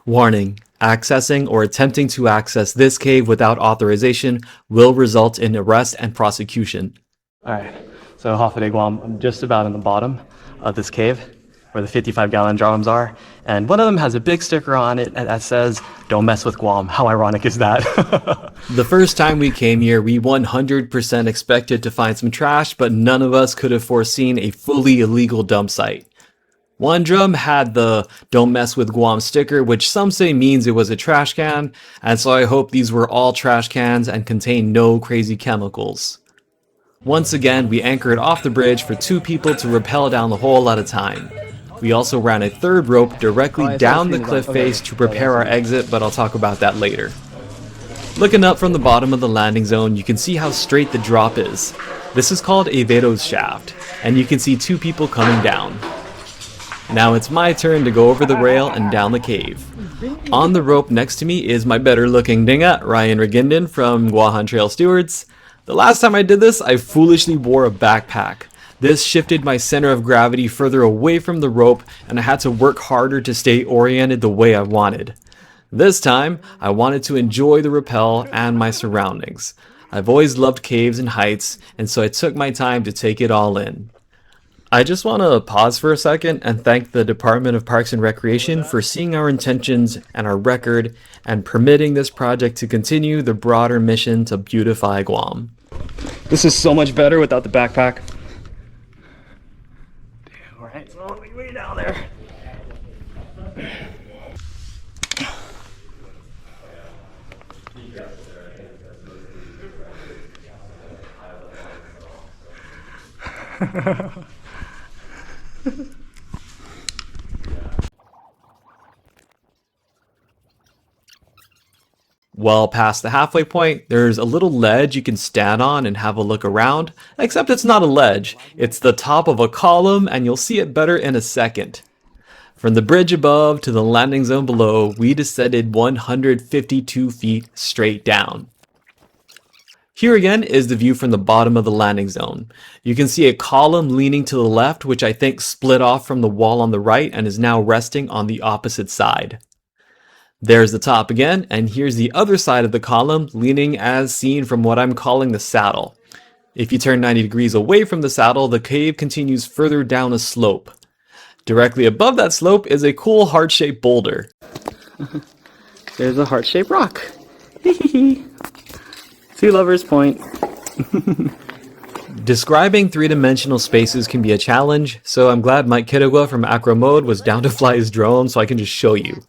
Warning: accessing or attempting to access this cave without authorization will result in arrest and prosecution. Alright, so Hofade Guam, I'm just about in the bottom of this cave where the 55-gallon drums are, and one of them has a big sticker on it that says, "Don't mess with Guam." How ironic is that? The first time we came here, we 100% expected to find some trash, but none of us could have foreseen a fully illegal dump site. One drum had the "Don't mess with Guam" sticker, which some say means it was a trash can, and so I hope these were all trash cans and contained no crazy chemicals. Once again, we anchored off the bridge for 2 people to rappel down the hole at a time. We also ran a third rope directly down the cliff face to prepare our exit, but I'll talk about that later. Looking up from the bottom of the landing zone, you can see how straight the drop is. This is called a Vedo's shaft, and you can see 2 people coming down. Now it's my turn to go over the rail and down the cave. On the rope next to me is my better looking dinga, Ryan Regindan from Guahan Trail Stewards. The last time I did this, I foolishly wore a backpack. This shifted my center of gravity further away from the rope, and I had to work harder to stay oriented the way I wanted. This time, I wanted to enjoy the rappel and my surroundings. I've always loved caves and heights, and so I took my time to take it all in. I just want to pause for a second and thank the Department of Parks and Recreation for seeing our intentions and our record and permitting this project to continue the broader mission to beautify Guam. This is so much better without the backpack. Alright, so way down there. Well past the halfway point, there's a little ledge you can stand on and have a look around, except it's not a ledge, it's the top of a column, and you'll see it better in a second. From the bridge above to the landing zone below, we descended 152 feet straight down. Here again is the view from the bottom of the landing zone. You can see a column leaning to the left, which I think split off from the wall on the right and is now resting on the opposite side. There's the top again, and here's the other side of the column, leaning as seen from what I'm calling the saddle. If you turn 90 degrees away from the saddle, the cave continues further down a slope. Directly above that slope is a cool heart-shaped boulder. There's a heart-shaped rock. Two Lovers Point. Describing three-dimensional spaces can be a challenge, so I'm glad Mike Kittigwa from Acro Mode was down to fly his drone so I can just show you.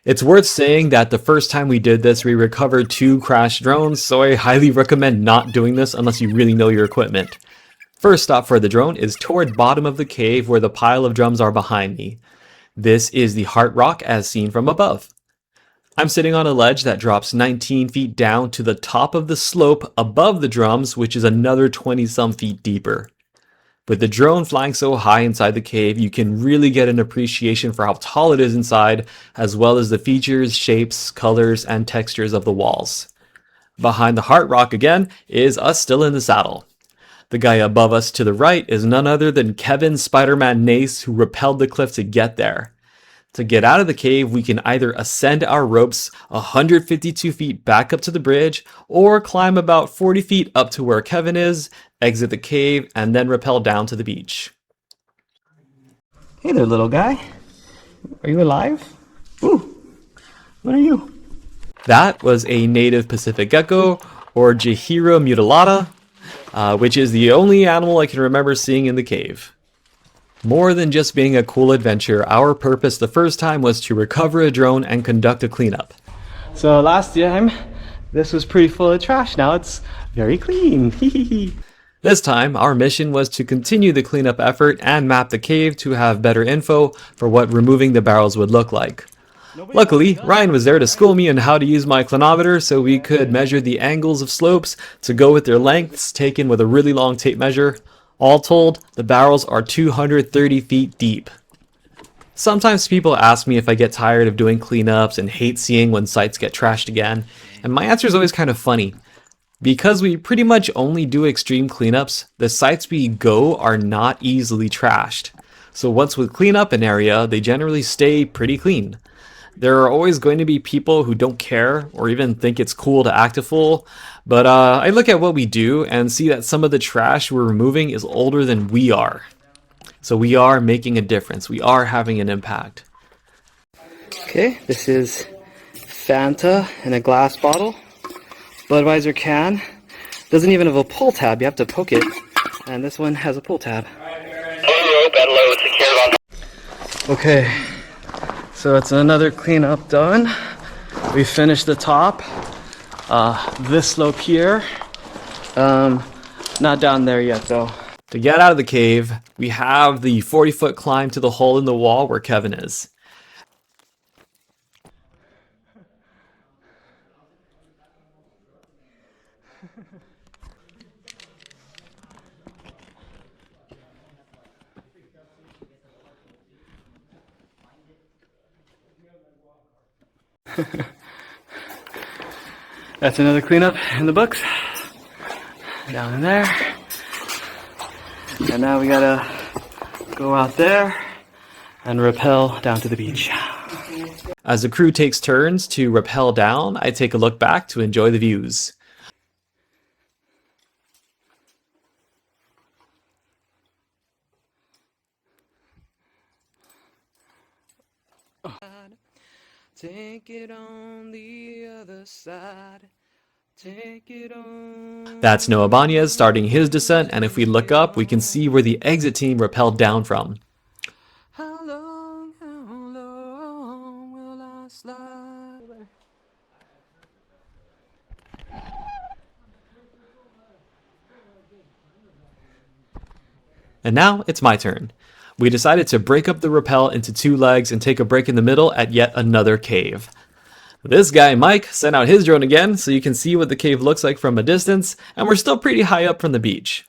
It's worth saying that the first time we did this, we recovered 2 crashed drones, so I highly recommend not doing this unless you really know your equipment. First stop for the drone is toward bottom of the cave where the pile of drums are behind me. This is the Heart Rock as seen from above. I'm sitting on a ledge that drops 19 feet down to the top of the slope above the drums, which is another 20-some feet deeper. With the drone flying so high inside the cave, you can really get an appreciation for how tall it is inside, as well as the features, shapes, colors, and textures of the walls. Behind the Heart Rock again is us still in the saddle. The guy above us to the right is none other than Kevin Spider-Man Nace, who rappelled the cliff to get there. To get out of the cave, we can either ascend our ropes 152 feet back up to the bridge, or climb about 40 feet up to where Kevin is, exit the cave, and then rappel down to the beach. Hey there, little guy. Are you alive? Ooh, what are you? That was a native Pacific gecko, or Jahira mutilata, which is the only animal I can remember seeing in the cave. More than just being a cool adventure, our purpose the first time was to recover a drone and conduct a cleanup. So last time, this was pretty full of trash. Now it's very clean. This time, our mission was to continue the cleanup effort and map the cave to have better info for what removing the barrels would look like. Luckily, Ryan was there to school me on how to use my clinometer so we could measure the angles of slopes to go with their lengths taken with a really long tape measure. All told, the barrels are 230 feet deep. Sometimes people ask me if I get tired of doing cleanups and hate seeing when sites get trashed again, and my answer is always kind of funny. Because we pretty much only do extreme cleanups, the sites we go are not easily trashed. So once we clean up an area, they generally stay pretty clean. There are always going to be people who don't care or even think it's cool to act a fool, but I look at what we do and see that some of the trash we're removing is older than we are. So we are making a difference. We are having an impact. Okay, this is Fanta in a glass bottle. Budweiser can. Doesn't even have a pull tab. You have to poke it. And this one has a pull tab. Okay, so it's another cleanup done. We finished the top. This slope here. Not down there yet though. To get out of the cave, we have the 40-foot climb to the hole in the wall where Kevin is. That's another cleanup in the books. Down in there. And now we gotta go out there and rappel down to the beach. As the crew takes turns to rappel down, I take a look back to enjoy the views. Take it on the other side. Take it on. That's Noah Banez starting his descent, and if we look up, we can see where the exit team rappelled down from. How long will I slide? And now it's my turn. We decided to break up the rappel into 2 legs and take a break in the middle at yet another cave. This guy, Mike, sent out his drone again so you can see what the cave looks like from a distance, and we're still pretty high up from the beach.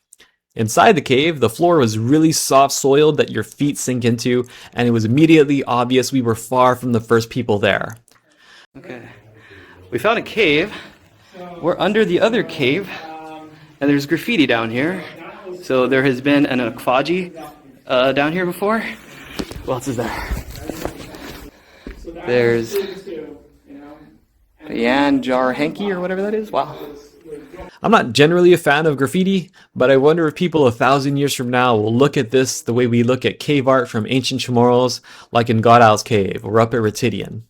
Inside the cave, the floor was really soft-soiled that your feet sink into, and it was immediately obvious we were far from the first people there. Okay, we found a cave. We're under the other cave, and there's graffiti down here. So there has been an akwaji down here before. What else is there? There's Yan Jar Hanky or whatever that is. Wow. I'm not generally a fan of graffiti, but I wonder if people 1,000 years from now will look at this the way we look at cave art from ancient Chamorros, like in Godow's Cave or up at Retidian.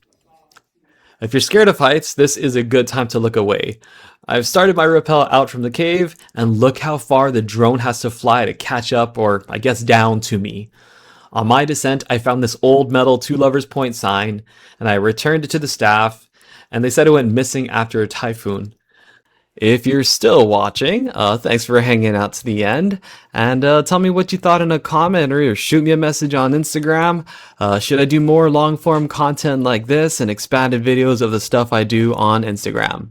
If you're scared of heights, this is a good time to look away. I've started my rappel out from the cave, and look how far the drone has to fly to catch up, or I guess down to me. On my descent, I found this old metal 2 Lovers Point sign, and I returned it to the staff, and they said it went missing after a typhoon. If you're still watching, thanks for hanging out to the end, and tell me what you thought in a comment or shoot me a message on Instagram. Should I do more long-form content like this and expanded videos of the stuff I do on Instagram?